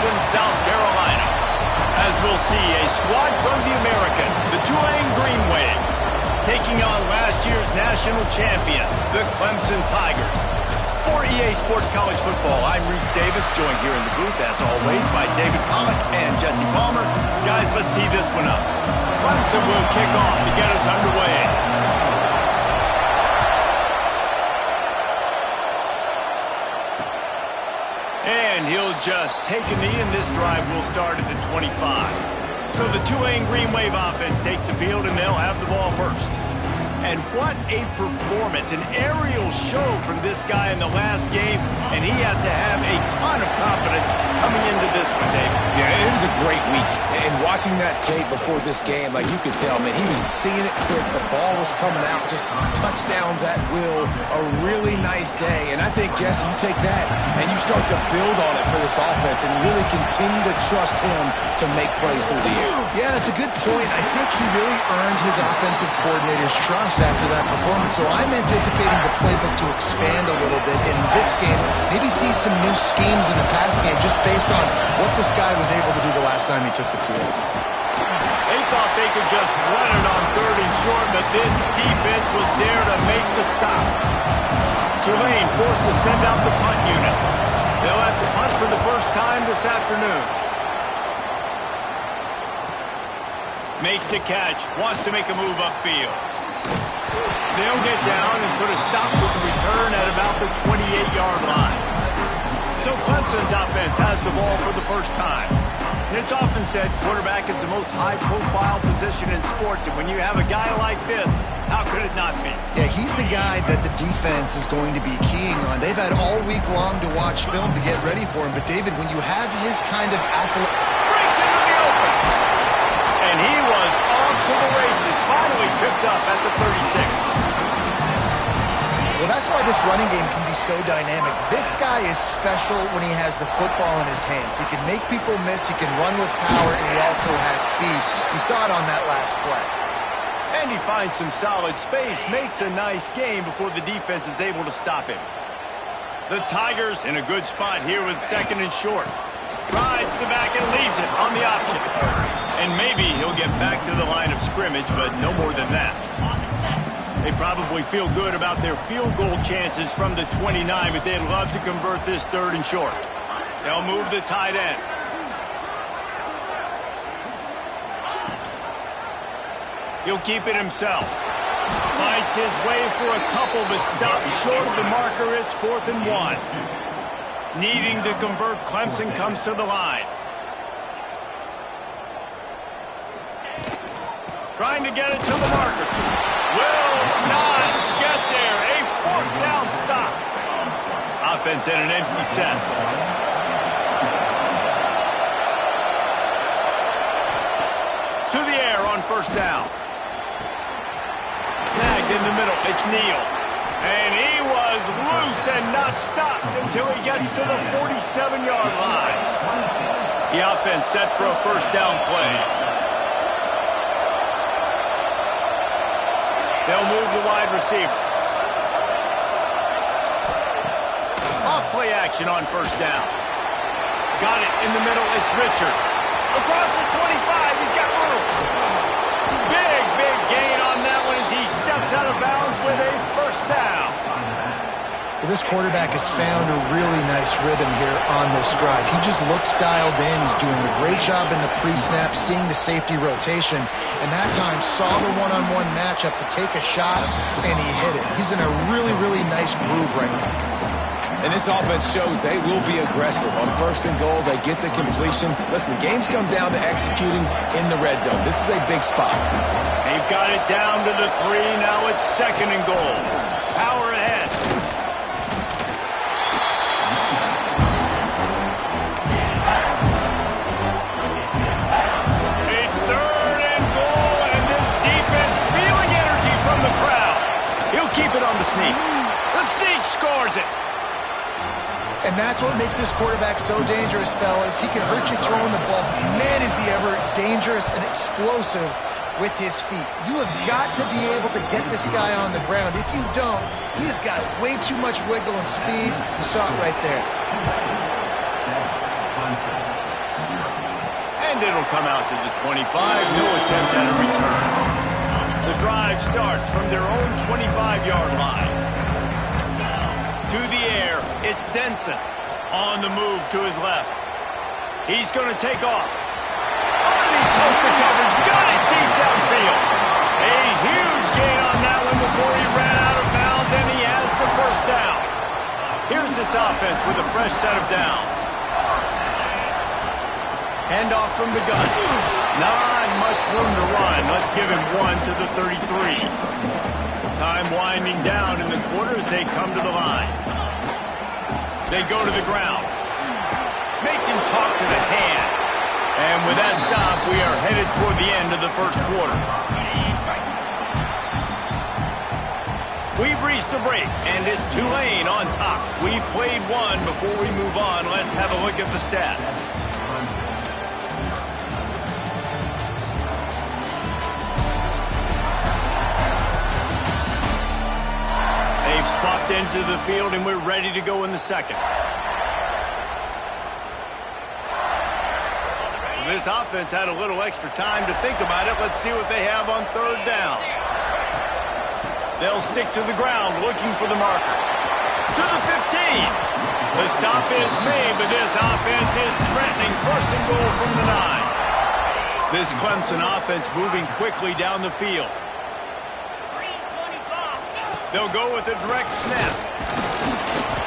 Clemson, South Carolina. As we'll see, a squad from the American, the Tulane Green Wave, taking on last year's national champions, the Clemson Tigers. For EA Sports College Football, I'm Reese Davis, joined here in the booth, as always, by David Pollack and Jesse Palmer. Guys, let's tee this one up. Clemson will kick off to get us underway. And he'll just take a knee, and this drive will start at the 25. So the Tulane Green Wave offense takes the field, and they'll have the ball first. And what a performance, an aerial show from this guy in the last game, and he has to have a ton of confidence coming into this one, David. Yeah, it was a great week. And watching that tape before this game, like you could tell, man, he was seeing it quick. The ball was coming out, just touchdowns at will. A really nice day. And I think, Jesse, you take that and you start to build on it for this offense and really continue to trust him to make plays through the air. Yeah, that's a good point. I think he really earned his offensive coordinator's trust after that performance. So I'm anticipating the playbook to expand a little bit in this game. Maybe see some new schemes in the passing game just based on what this guy was able to do the last time he took the field. They thought they could just run it on 3rd and short, but this defense was there to make the stop. Tulane forced to send out the punt unit. They'll have to punt for the first time this afternoon. Makes the catch, wants to make a move upfield. They'll get down and put a stop with the return at about the 28-yard line. So Clemson's offense has the ball for the first time. And it's often said quarterback is the most high-profile position in sports, and when you have a guy like this, how could it not be? Yeah, he's the guy that the defense is going to be keying on. They've had all week long to watch film to get ready for him, but David, when you have his kind of alpha... Breaks into the open! And he was off to the races, finally tripped up at the 36. Well, that's why this running game can be so dynamic. This guy is special when he has the football in his hands. He can make people miss, he can run with power, and he also has speed. You saw it on that last play. And he finds some solid space, makes a nice game before the defense is able to stop him. The Tigers in a good spot here with 2nd and short. Rides the back and leaves it on the option. And maybe he'll get back to the line of scrimmage, but no more than that. They probably feel good about their field goal chances from the 29, but they'd love to convert this 3rd and short. They'll move the tight end. He'll keep it himself. Fights his way for a couple, but stops short of the marker. It's 4th and 1. Needing to convert, Clemson comes to the line. Trying to get it to the marker. Will not get there. A 4th down stop. Offense in an empty set. To the air on 1st down. Snagged in the middle. It's Neal. And he was loose and not stopped until he gets to the 47-yard line. The offense set for a 1st down play. They'll move the wide receiver. Off-play action on 1st down. Got it in the middle. It's Richard. Across the 25. He's got room. Big gain on that one as he steps out of bounds with a 1st down. Well, this quarterback has found a really nice rhythm here on this drive. He just looks dialed in. He's doing a great job in the pre-snap, seeing the safety rotation, and that time saw the one-on-one matchup to take a shot, and he hit it. He's in a really nice groove right now. And this offense shows they will be aggressive. On 1st and goal, they get the completion. Listen, the games come down to executing in the red zone. This is a big spot. They've got it down to the 3. Now it's 2nd and goal. Power ahead. Keep it on the sneak. The sneak scores it. And that's what makes this quarterback so dangerous, fellas. He can hurt you throwing the ball. Man, is he ever dangerous and explosive with his feet. You have got to be able to get this guy on the ground. If you don't, he's got way too much wiggle and speed. You saw it right there. And it'll come out to the 25. No attempt at a return. The drive starts from their own 25-yard line. To the air, it's Denson. On the move to his left. He's going to take off. Underneath toasted coverage. Got it deep downfield. A huge gain on that one before he ran out of bounds, and he has the first down. Here's this offense with a fresh set of downs. Handoff from the gun. Not much room to run. Let's give him one to the 33. Time winding down in the quarter as they come to the line. They go to the ground. Makes him talk to the hand. And with that stop, we are headed toward the end of the first quarter. We've reached the break, and it's Tulane on top. We've played one. Before we move on, let's have a look at the stats. They've swapped into the field, and we're ready to go in the second. This offense had a little extra time to think about it. Let's see what they have on third down. They'll stick to the ground looking for the marker. To the 15. The stop is made, but this offense is threatening. First and goal from the 9. This Clemson offense moving quickly down the field. They'll go with a direct snap.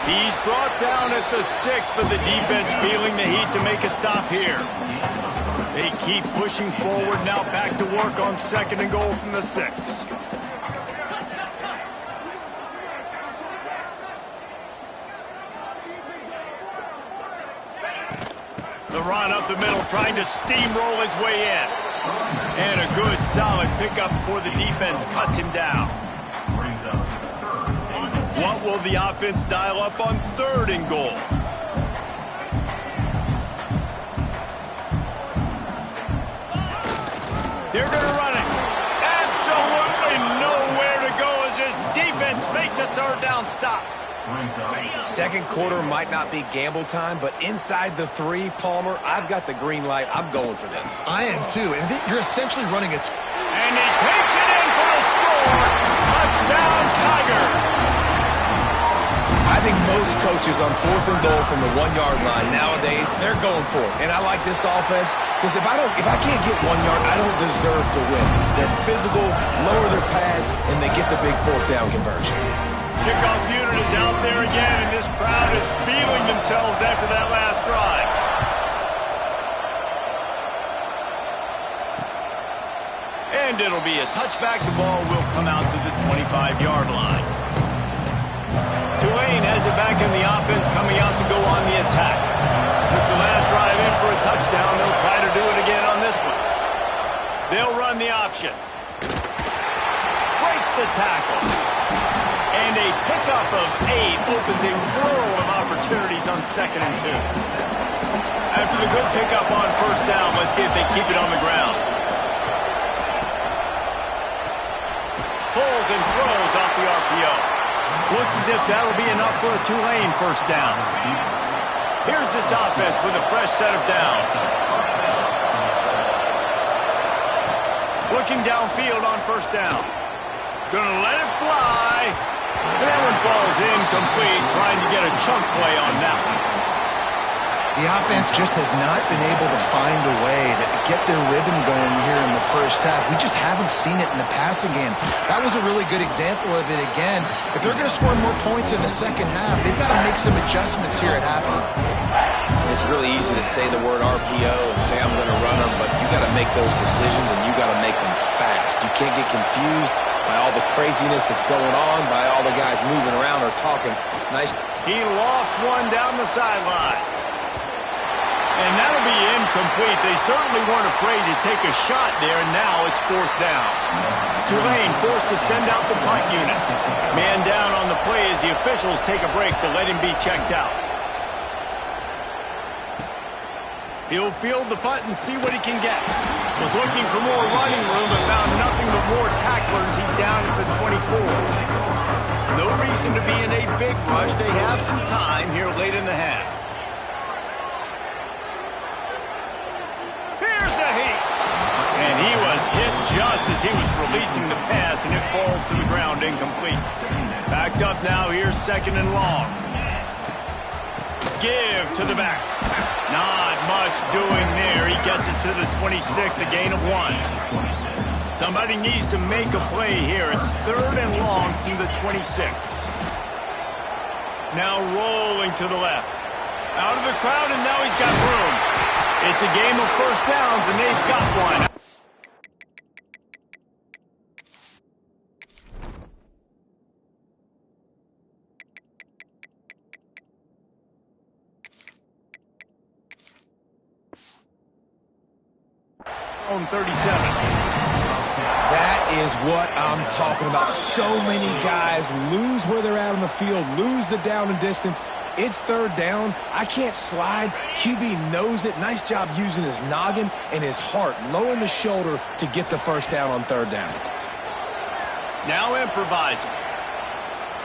He's brought down at the 6, but the defense feeling the heat to make a stop here. They keep pushing forward, now back to work on second and goal from the 6. The run up the middle, trying to steamroll his way in. And a good, solid pickup before the defense cuts him down. What will the offense dial up on third and goal? They're going to run it. Absolutely nowhere to go as this defense makes a third down stop. Second quarter might not be gamble time, but inside the 3, Palmer, I've got the green light. I'm going for this. I am too, and you're essentially running it. And he takes it in for the score. Touchdown, Tigers. I think most coaches on fourth and goal from the 1-yard line nowadays, they're going for it. And I like this offense because if I can't get 1 yard, I don't deserve to win. They're physical, lower their pads, and they get the big fourth down conversion. Kickoff unit is out there again, and this crowd is feeling themselves after that last drive. And it'll be a touchback. The ball will come out to the 25-yard line. Tulane has it back in the offense, coming out to go on the attack. Took the last drive in for a touchdown. They'll try to do it again on this one. They'll run the option. Breaks the tackle. And a pickup of 8 opens a world of opportunities on second and 2. After the good pickup on first down, let's see if they keep it on the ground. Pulls and throws off the RPO. Looks as if that'll be enough for a Tulane first down. Here's this offense with a fresh set of downs. Looking downfield on first down. Gonna let it fly. That one falls incomplete, trying to get a chunk play on that one. The offense just has not been able to find a way to get their rhythm going here in the first half. We just haven't seen it in the passing game. That was a really good example of it again. If they're going to score more points in the second half, they've got to make some adjustments here at halftime. It's really easy to say the word RPO and say I'm going to run them, but you got to make those decisions and you got to make them fast. You can't get confused by all the craziness that's going on, by all the guys moving around or talking. Nice. He lost one down the sideline. And that'll be incomplete. They certainly weren't afraid to take a shot there, and now it's fourth down. Tulane forced to send out the punt unit. Man down on the play as the officials take a break to let him be checked out. He'll field the punt and see what he can get. Was looking for more running room but found nothing but more tacklers. He's down at the 24. No reason to be in a big rush. They have some time here late in the half. Here releasing the pass, and it falls to the ground incomplete. Backed up now, here's 2nd and long. Give to the back. Not much doing there. He gets it to the 26, a gain of 1. Somebody needs to make a play here. It's 3rd and long from the 26. Now rolling to the left. Out of the crowd, and now he's got room. It's a game of first downs, and they've got one. On 37. That is what I'm talking about. So many guys lose where they're at on the field, lose the down and distance. It's 3rd down. I can't slide. QB knows it. Nice job using his noggin and his heart, lowering the shoulder to get the first down on 3rd down. Now improvising.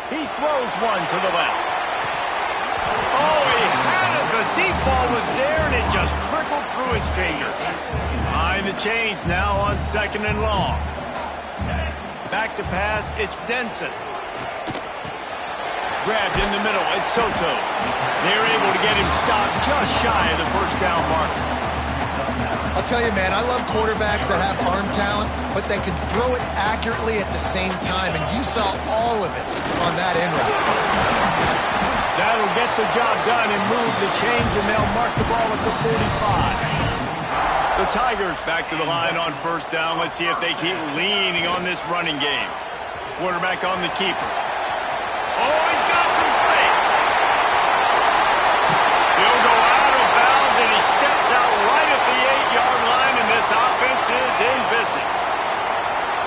He throws one to the left. Oh, he had it. The deep ball was there, and it just trickled through his fingers. Behind the chains now on 2nd and long. Back to pass, it's Denson. Grabbed in the middle, it's Soto. They're able to get him stopped just shy of the first down marker. I'll tell you, man, I love quarterbacks that have arm talent, but that can throw it accurately at the same time, and you saw all of it on that end route. That'll get the job done and move the chains, and they'll mark the ball at the 45. The Tigers back to the line on first down. Let's see if they keep leaning on this running game. Quarterback on the keeper. Oh, he's got some space. He'll go out of bounds, and he steps out right at the 8-yard line, and this offense is in business.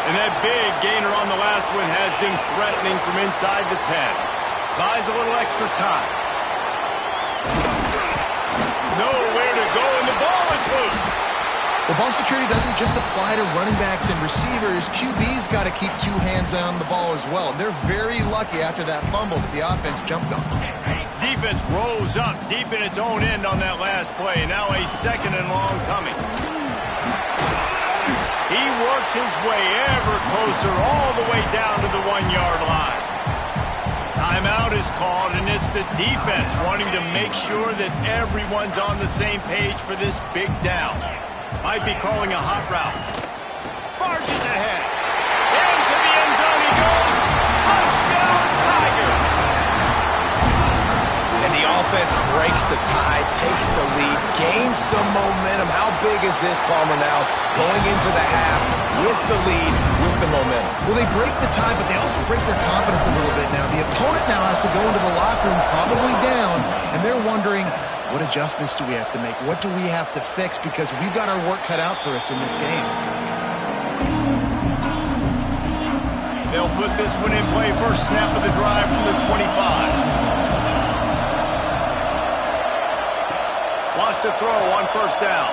And that big gainer on the last one has them threatening from inside the 10. Buys a little extra time. Nowhere to go, and the ball is loose. Well, ball security doesn't just apply to running backs and receivers. QB's got to keep 2 hands on the ball as well. And they're very lucky after that fumble that the offense jumped on. Defense rose up deep in its own end on that last play. Now a 2nd and long coming. He works his way ever closer all the way down to the 1-yard line. Timeout is called, and it's the defense wanting to make sure that everyone's on the same page for this big down. Might be calling a hot route. Barges ahead. Into the end zone he goes. Touchdown, Tigers! And the offense breaks the tie, takes the lead, gains some momentum. How big is this, Palmer, now? Going into the half with the lead, with the momentum. Well, they break the tie, but they also break their confidence a little bit now. The opponent now has to go into the locker room, probably down, and they're wondering, what adjustments do we have to make? What do we have to fix? Because we've got our work cut out for us in this game. They'll put this one in play. First snap of the drive from the 25. Wants to throw on first down.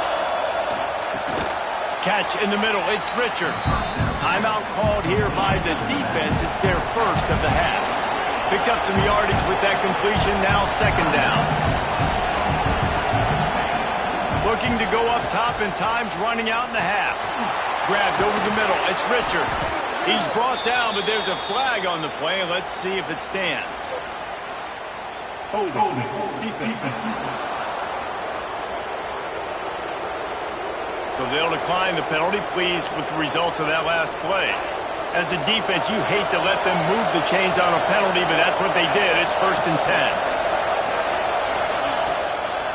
Catch in the middle. It's Richard. Timeout called here by the defense. It's their first of the half. Picked up some yardage with that completion. Now 2nd down. Looking to go up top, and time's running out in the half. Grabbed over the middle. It's Richard. He's brought down, but there's a flag on the play. Let's see if it stands. Hold defense. So they'll decline the penalty, pleased with the results of that last play. As a defense, you hate to let them move the chains on a penalty, but that's what they did. It's 1st and 10.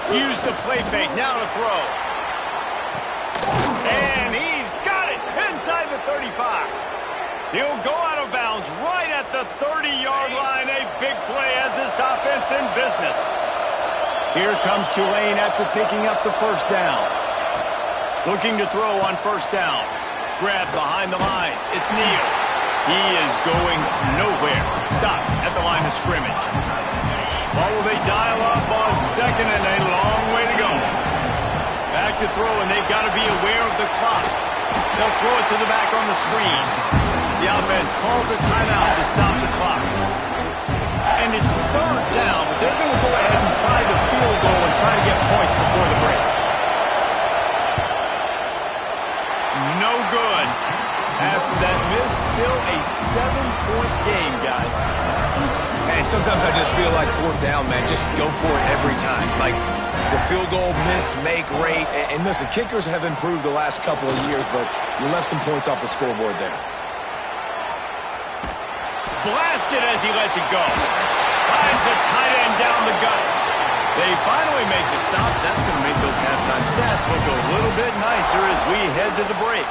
Use the play fake, now to throw. And he's got it inside the 35. He'll go out of bounds right at the 30-yard line. A big play as this offense in business. Here comes Tulane after picking up the first down. Looking to throw on first down. Grab behind the line. It's Neal. He is going nowhere. Stop at the line of scrimmage. What will they dial up on 2nd and a long way to go? Back to throw, and they've got to be aware of the clock. They'll throw it to the back on the screen. The offense calls a timeout to stop the clock. And it's 3rd down, but they're going to go ahead and try the field goal and try to get points before the break. No good. After that miss, still a 7-point game, guys. And sometimes I just feel like fourth down, man, just go for it every time. Like the field goal, miss, make, rate. And listen, kickers have improved the last couple of years, but you left some points off the scoreboard there. Blasted as he lets it go. Finds the tight end down the gut. They finally make the stop. That's going to make those halftime stats look a little bit nicer as we head to the break.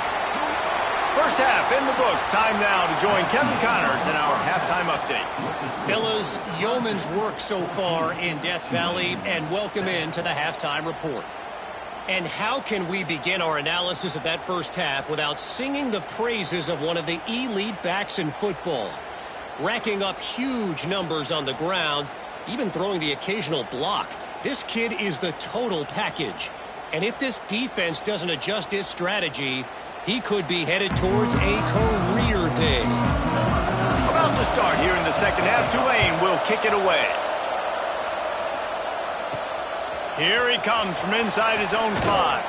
First half in the books. Time now to join Kevin Connors in our halftime update. Fellas, yeoman's work so far in Death Valley, and welcome into the halftime report. And how can we begin our analysis of that first half without singing the praises of one of the elite backs in football? Racking up huge numbers on the ground, even throwing the occasional block. This kid is the total package. And if this defense doesn't adjust its strategy, he could be headed towards a career day. About to start here in the second half. Tulane will kick it away. Here he comes from inside his own 5.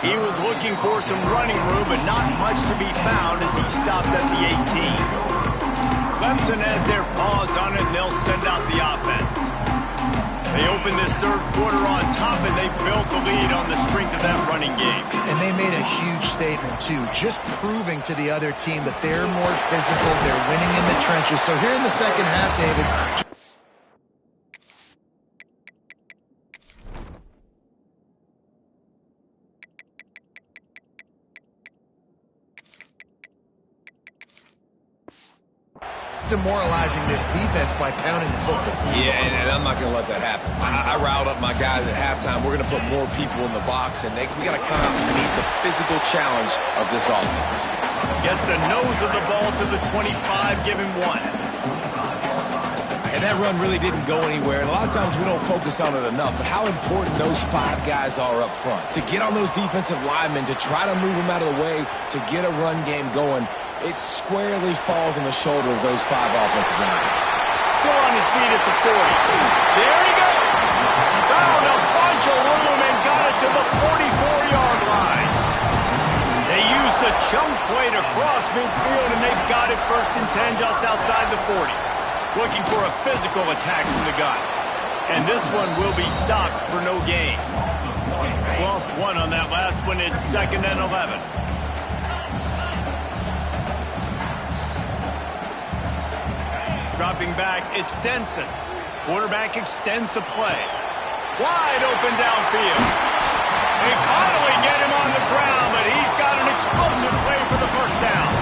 He was looking for some running room, but not much to be found as he stopped at the 18. Clemson has their paws on it, and they'll send out the offense. They open this third quarter on top, and they built the lead on the strength of that running game. And they made a huge statement, too, just proving to the other team that they're more physical, they're winning in the trenches. So here in the second half, David, demoralizing this defense by pounding the football. Yeah, and I'm not going to let that happen. I riled up my guys at halftime. We're going to put more people in the box, and we got to come out and meet the physical challenge of this offense. Gets the nose of the ball to the 25, give him 1. And that run really didn't go anywhere. And a lot of times we don't focus on it enough, but how important those 5 guys are up front. To get on those defensive linemen, to try to move them out of the way, to get a run game going, it squarely falls on the shoulder of those 5 offensive linemen. Still on his feet at the 40. There he goes. Found a bunch of room and got it to the 44-yard line. They used the chunk play to cross midfield, and they've got it 1st and 10 just outside the 40. Looking for a physical attack from the gun. And this one will be stopped for no gain. Lost 1 on that last one. It's 2nd and 11. Dropping back, it's Denson. Quarterback extends the play. Wide open downfield. They finally get him on the ground, but he's got an explosive play for the first down.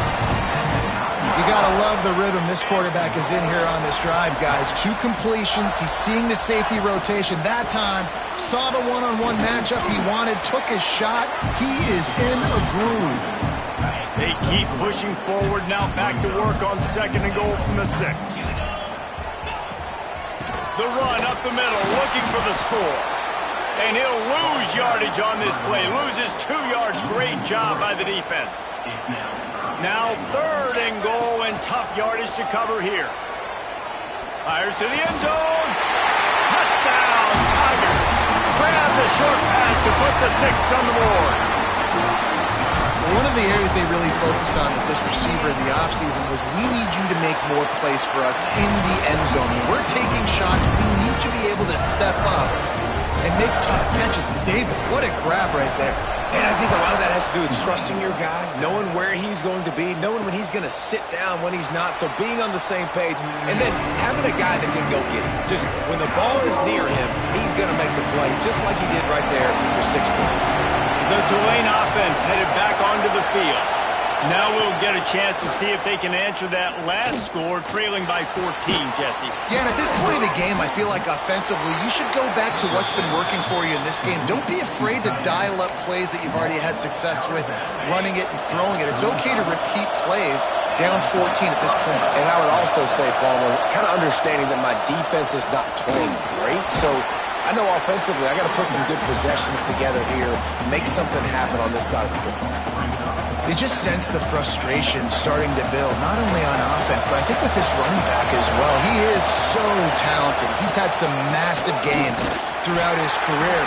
You got to love the rhythm this quarterback is in here on this drive, guys. 2 completions. He's seeing the safety rotation. That time, saw the one-on-one matchup he wanted, took his shot. He is in a groove. They keep pushing forward, now back to work on 2nd and goal from the 6. The run up the middle, looking for the score. And he'll lose yardage on this play. Loses 2 yards. Great job by the defense. Now 3rd and goal, and tough yardage to cover here. Fires to the end zone. Touchdown, Tigers. Grab the short pass to put the 6 on the board. One of the areas they really focused on with this receiver in the offseason was we need you to make more plays for us in the end zone. When we're taking shots, we need you to be able to step up and make tough catches. And David, what a grab right there. And I think a lot of that has to do with trusting your guy, knowing where he's going to be, knowing when he's going to sit down, when he's not. So being on the same page, and then having a guy that can go get it. Just when the ball is near him, he's going to make the play, just like he did right there for 6 points. The Tulane offense headed back onto the field. Now we'll get a chance to see if they can answer that last score, trailing by 14, Jesse. Yeah, and at this point of the game, I feel like offensively, you should go back to what's been working for you in this game. Don't be afraid to dial up plays that you've already had success with, running it and throwing it. It's okay to repeat plays down 14 at this point. And I would also say, Palmer, kind of understanding that my defense is not playing great, so I know offensively I got to put some good possessions together here, make something happen on this side of the football. They just sense the frustration starting to build, not only on offense, but I think with this running back as well. He is so talented. He's had some massive games throughout his career.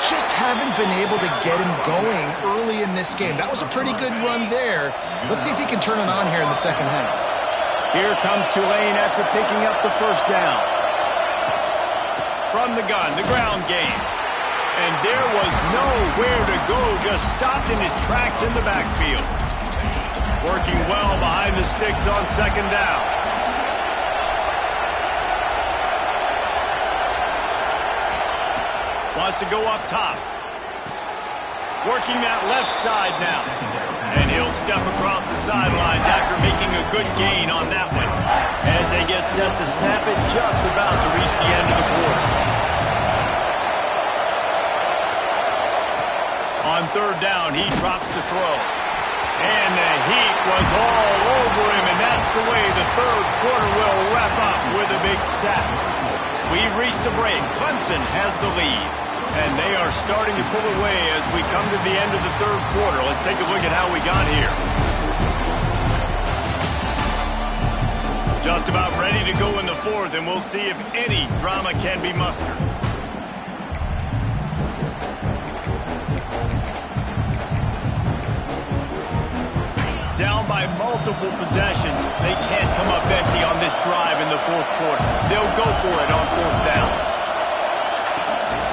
just haven't been able to get him going early in this game. That was a pretty good run there. Let's see if he can turn it on here in the second half. Here comes Tulane after picking up the first down. From the gun, the ground game. And there was nowhere to go, just stopped in his tracks in the backfield. Working well behind the sticks on second down. Wants to go up top. Working that left side now. And he'll step across the sidelines after making a good gain on that one. As they get set to snap it, just about to reach the end of the quarter. On third down, he drops to throw. And the heat was all over him, and that's the way the third quarter will wrap up with a big sack. We've reached the break. Clemson has the lead. And they are starting to pull away as we come to the end of the third quarter. Let's take a look at how we got here. Just about ready to go in the fourth, and we'll see if any drama can be mustered. Down by multiple possessions, they can't come up empty on this drive in the fourth quarter. They'll go for it on fourth down.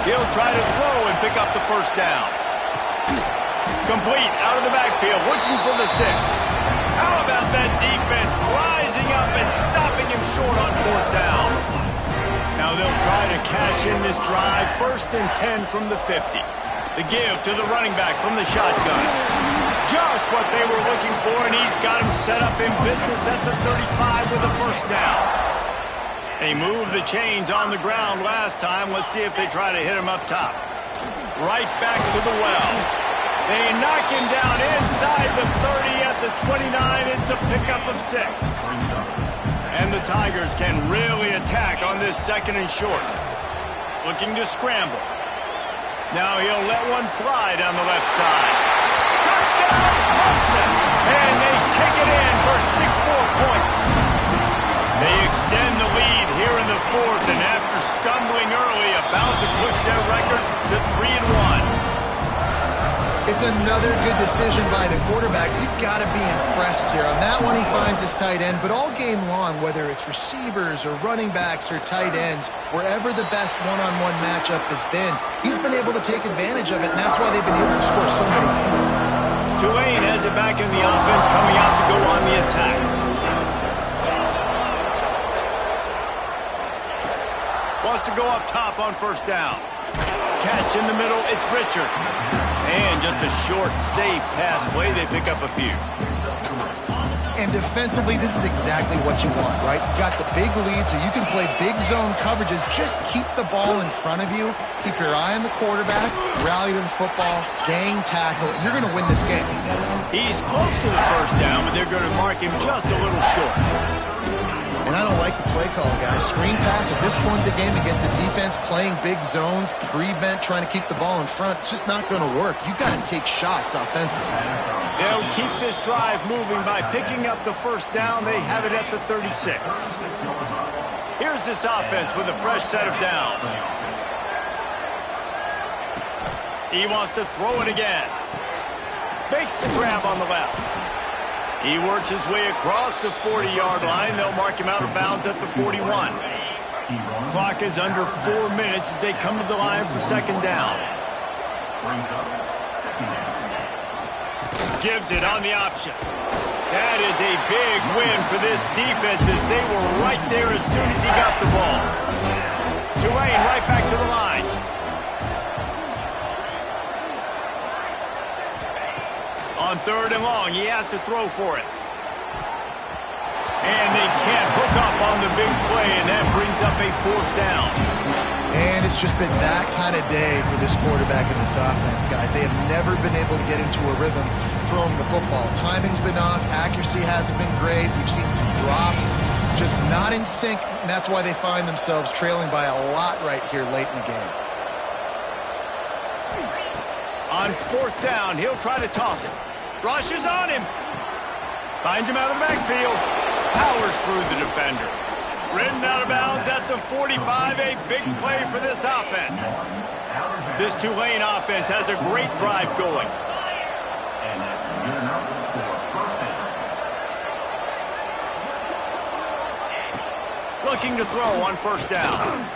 He'll try to throw and pick up the first down. Complete out of the backfield, looking for the sticks. How about that defense rising up and stopping him short on fourth down? Now they'll try to cash in this drive, 1st and 10 from the 50. The give to the running back from the shotgun. Just what they were looking for, and he's got him set up in business at the 35 with a first down. They moved the chains on the ground last time. Let's see if they try to hit him up top. Right back to the well. They knock him down inside the 30 at the 29. It's a pickup of 6. And the Tigers can really attack on this 2nd and short. Looking to scramble. Now he'll let one fly down the left side. Touchdown, Clemson! And they take it in for 6 more points. They extend the lead here in the fourth, and after stumbling early, about to push their record to 3-1. It's another good decision by the quarterback. You've got to be impressed here. On that one, he finds his tight end, but all game long, whether it's receivers or running backs or tight ends, wherever the best one-on-one matchup has been, he's been able to take advantage of it, and that's why they've been able to score so many points. Tulane has it back in the offense, coming out to go on the attack. Wants to go up top on first down. Catch in the middle, it's Richard. And just a short, safe pass play, they pick up a few. And defensively, this is exactly what you want, right? You got the big lead, so you can play big zone coverages. Just keep the ball in front of you. Keep your eye on the quarterback, rally to the football, gang tackle, and you're going to win this game. He's close to the first down, but they're going to mark him just a little short. And I don't like the play call, guys. Screen pass at this point in the game against the defense, playing big zones, prevent, trying to keep the ball in front. It's just not going to work. You've got to take shots offensively. They'll keep this drive moving by picking up the first down. They have it at the 36. Here's this offense with a fresh set of downs. He wants to throw it again. Makes the grab on the left. He works his way across the 40-yard line. They'll mark him out of bounds at the 41. Clock is under 4 minutes as they come to the line for second down. Gives it on the option. That is a big win for this defense as they were right there as soon as he got the ball. Tulane right back to the line. On third and long, he has to throw for it. And they can't hook up on the big play, and that brings up a fourth down. And it's just been that kind of day for this quarterback and this offense, guys. They have never been able to get into a rhythm throwing the football. Timing's been off. Accuracy hasn't been great. We've seen some drops, just not in sync, and that's why they find themselves trailing by a lot right here late in the game. On fourth down, he'll try to toss it. Rushes on him. Finds him out of the backfield. Powers through the defender. Ridden out of bounds at the 45. A big play for this offense. This Tulane offense has a great drive going. And that's good enough for a first down. Looking to throw on first down.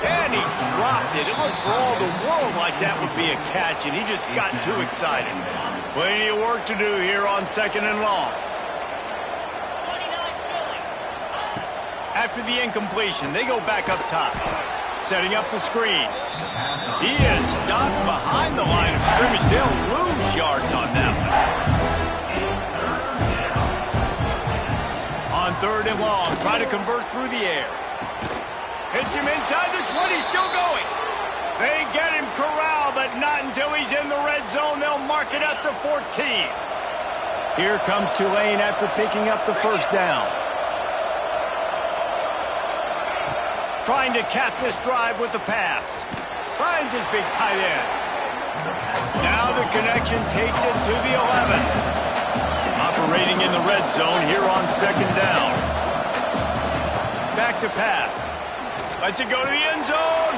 And he dropped it. It looked for all the world like that would be a catch, and he just got too excited. Plenty of work to do here on second and long. After the incompletion, they go back up top. Setting up the screen. He is stopped behind the line of scrimmage. They'll lose yards on that one. On third and long, try to convert through the air. Hits him inside the 20, still going. They get him corralled, but not until he's in the red zone. They'll mark it at the 14. Here comes Tulane after picking up the first down. Trying to cap this drive with the pass. Finds his big tight end. Now the connection takes it to the 11. Operating in the red zone here on second down. Back to pass. Lets it go to the end zone.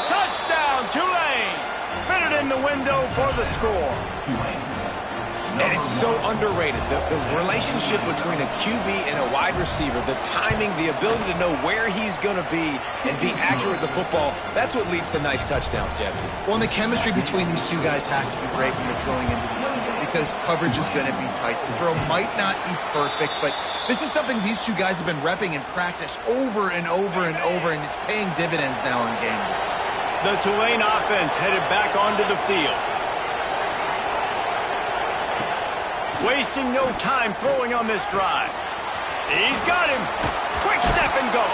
Touchdown, Tulane. Fitted in the window for the score. And it's so underrated. The relationship between a QB and a wide receiver, the timing, the ability to know where he's going to be and be accurate with the football, that's what leads to nice touchdowns, Jesse. Well, and the chemistry between these two guys has to be great when you're throwing into the end zone because coverage is going to be tight. The throw might not be perfect, but this is something these two guys have been repping in practice over and over and over, and it's paying dividends now in game. The Tulane offense headed back onto the field. Wasting no time throwing on this drive. He's got him. Quick step and go.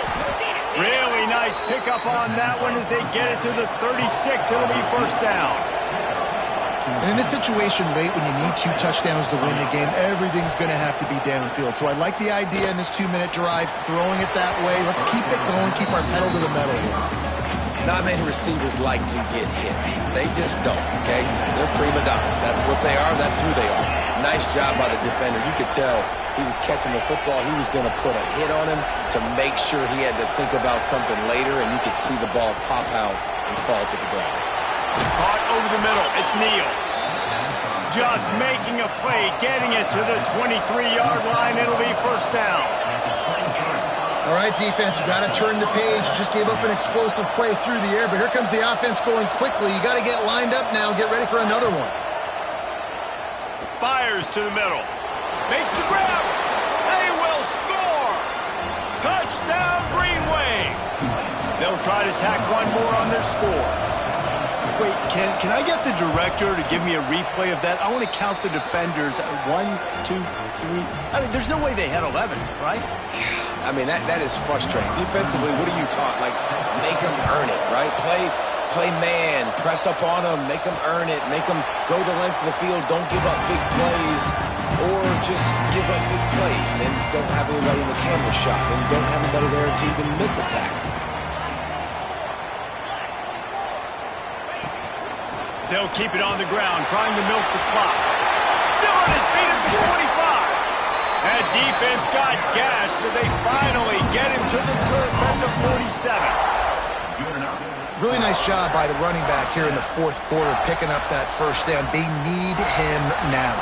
Really nice pickup on that one as they get it to the 36. It'll be first down. And in this situation late when you need 2 touchdowns to win the game, everything's going to have to be downfield. So I like the idea in this 2-minute drive, throwing it that way. Let's keep it going, keep our pedal to the metal here. Not many receivers like to get hit. They just don't, okay? They're prima donnas. That's what they are. That's who they are. Nice job by the defender. You could tell he was catching the football. He was going to put a hit on him to make sure he had to think about something later, and you could see the ball pop out and fall to the ground. Caught over the middle. It's Neal. Just making a play, getting it to the 23-yard line. It'll be first down. All right, defense, you got to turn the page. Just gave up an explosive play through the air, but here comes the offense going quickly. You got to get lined up now, get ready for another one. Fires to the middle. Makes the grab. They will score. Touchdown, Green Wave. They'll try to tack one more on their score. Wait, can I get the director to give me a replay of that? I want to count the defenders. 1, 2, 3. I mean, there's no way they had 11, right? I mean, that is frustrating. Defensively, what are you taught? Like, make them earn it, right? Play man, press up on them, make them earn it, make them go the length of the field, don't give up big plays, or just give up big plays and don't have anybody in the camera shot and don't have anybody there to even miss a tackle. They'll keep it on the ground, trying to milk the clock. Still on his feet at the 25. That defense got gashed, but they finally get him to the turf at the 47. Really nice job by the running back here in the fourth quarter, picking up that first down. They need him now.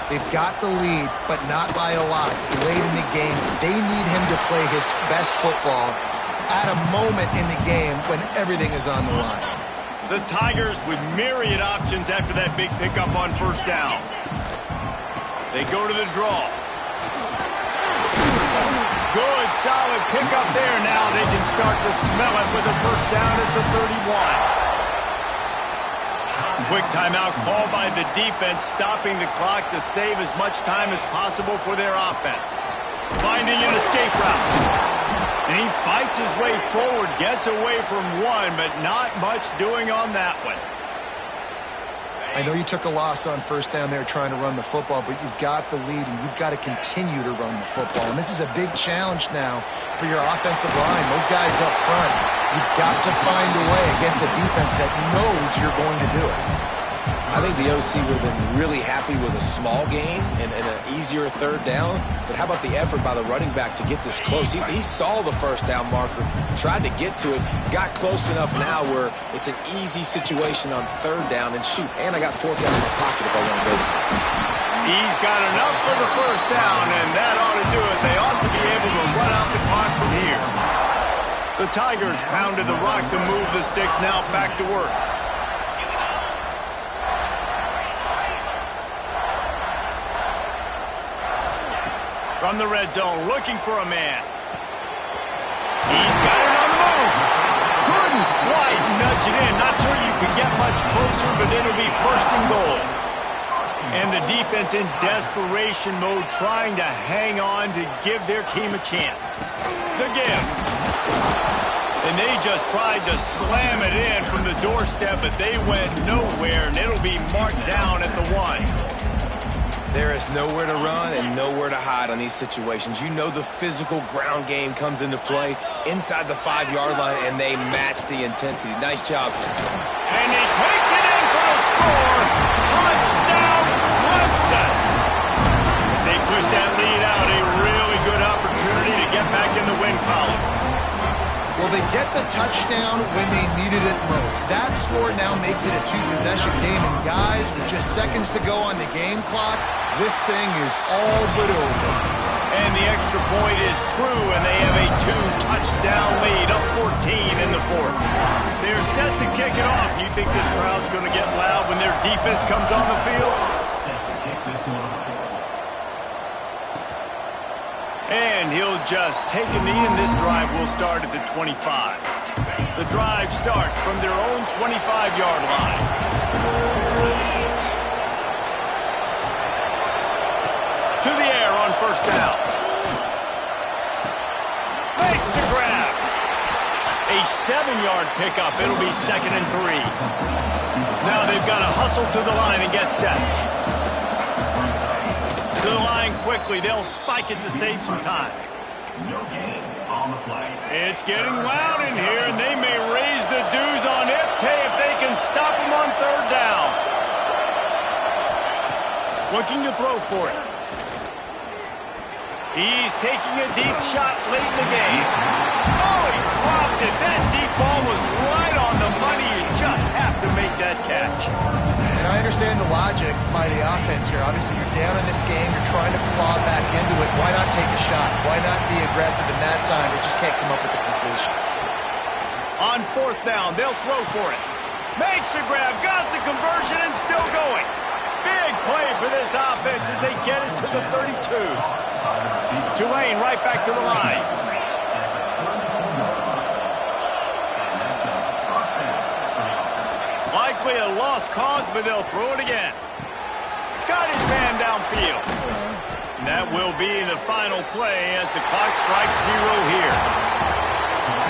They've got the lead, but not by a lot. Late in the game, they need him to play his best football at a moment in the game when everything is on the line. The Tigers with myriad options after that big pickup on first down. They go to the draw. Good, solid pickup there. Now they can start to smell it with a first down at the 31. Quick timeout called by the defense, stopping the clock to save as much time as possible for their offense. Finding an escape route. And he fights his way forward, gets away from one, but not much doing on that one. I know you took a loss on first down there trying to run the football, but you've got the lead and you've got to continue to run the football. And this is a big challenge now for your offensive line. Those guys up front, you've got to find a way against a defense that knows you're going to do it. I think the OC would have been really happy with a small gain and an easier third down. But how about the effort by the running back to get this close? He saw the first down marker, tried to get to it, got close enough now where it's an easy situation on third down. And shoot, and I got fourth down in my pocket if I want to go for it. He's got enough for the first down, and that ought to do it. They ought to be able to run out the clock from here. The Tigers pounded the rock to move the sticks, now back to work. From the red zone, looking for a man. He's got it on the move. Couldn't quite nudge it in. Not sure you could get much closer, but it'll be first and goal. And the defense in desperation mode, trying to hang on to give their team a chance. The give. And they just tried to slam it in from the doorstep, but they went nowhere, and it'll be marked down at the 1. There is nowhere to run and nowhere to hide on these situations. You know the physical ground game comes into play inside the 5-yard line, and they match the intensity. Nice job. And he takes it in for the score. Touchdown, Clemson. As they push that lead out, a really good opportunity to get back in the win column. Well, they get the touchdown when they needed it most. That score now makes it a 2-possession game. And guys, with just seconds to go on the game clock, this thing is all but over. And the extra point is true, and they have a 2-touchdown lead, up 14 in the 4th. They're set to kick it off. You think this crowd's going to get loud when their defense comes on the field? Set to kick this one off. And he'll just take a knee, and this drive will start at the 25. The drive starts from their own 25-yard line. To the air on first down. Makes the grab. A 7-yard pickup. It'll be 2nd and 3. Now they've got to hustle to the line and get set. To the line quickly. They'll spike it to save some time. No gain on the play. It's getting loud in here, and they may raise the dues on Ipke if they can stop him on third down. Looking to throw for it. He's taking a deep shot late in the game. Oh, he dropped it. That deep ball was right on the money. You just have to make that catch. And I understand the logic by the offense here. Obviously, you're down in this game. You're trying to claw back into it. Why not take a shot? Why not be aggressive in that time? They just can't come up with the completion. On fourth down, they'll throw for it. Makes the grab, got the conversion, and still going. Big play for this offense as they get it to the 32. Tulane right back to the line. Likely a lost cause, but they'll throw it again. Got his man downfield. And that will be the final play as the clock strikes 0 here.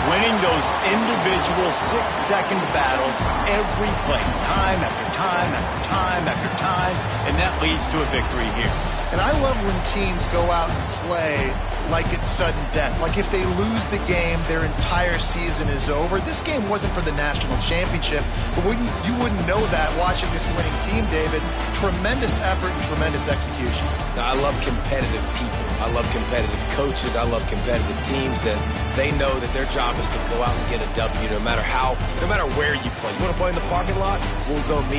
Winning those individual 6-second battles every play, time after time after time after time, and that leads to a victory here. And I love when teams go out and play like it's sudden death. Like if they lose the game, their entire season is over. This game wasn't for the national championship, but you wouldn't know that watching this winning team, David. Tremendous effort and tremendous execution. Now, I love competitive people. I love competitive coaches. I love competitive teams that they know that their job is to go out and get a W no matter where you play. You want to play in the parking lot? We'll go meet